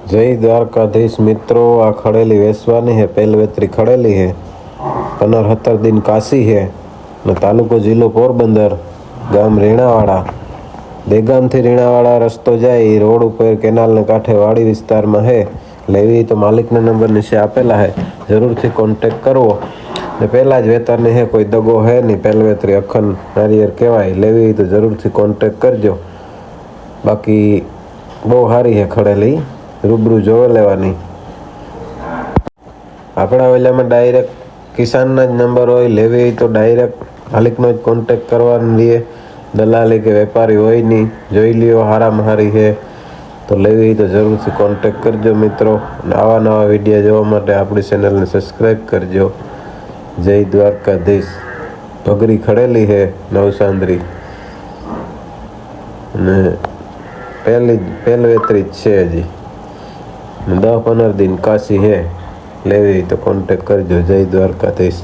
जय द्वारकाधीश मित्रों। आ खड़ेली वेसवानी है, पेलवेतरी खड़ेली है। 15 दिन काशी है ने तालुको जिल्लो पोरबंदर, गाम रीणावाड़ा। देगाम थी रीणावाड़ा रस्तो जाए रोड पर केनाल ने कांठे वाड़ी विस्तार में है। लेवी तो मालिक ने नंबर नीचे आपेला है, जरूर थी कॉन्टेक्ट करवो। ने पहला ज वेतर ने है, कोई दगो है नहीं। पेलवेतरी अखन नारियर कहवाय। लेवी तो जरूर थी कॉन्टेक्ट करजो। बाकी बहुत सारी है खड़ेली, रूबरू जोवे लेवानी। आपणा वेलामां डायरेक्ट किसानना ज नंबर होय। लेवी होय तो डायरेक्ट मालिकनो ज कॉन्टेक्ट करवानो रहे। दलाली के वेपारी होय नहीं। जोई लियो हारामां हारी है तो लेवी होय तो जरूरथी कॉन्टेक्ट करजो मित्रों। आवा नवा विडियो जोवा माटे आपणी चेनलने सब्सक्राइब करजो। जय द्वारकाधीश। भगरी खड़ेली है नवसांद्री ने पेलवेतरी छे हजी। 10-15 दिन काशी है। लेवी तो कॉन्टेक्ट करजो। जय द्वारकाधीश।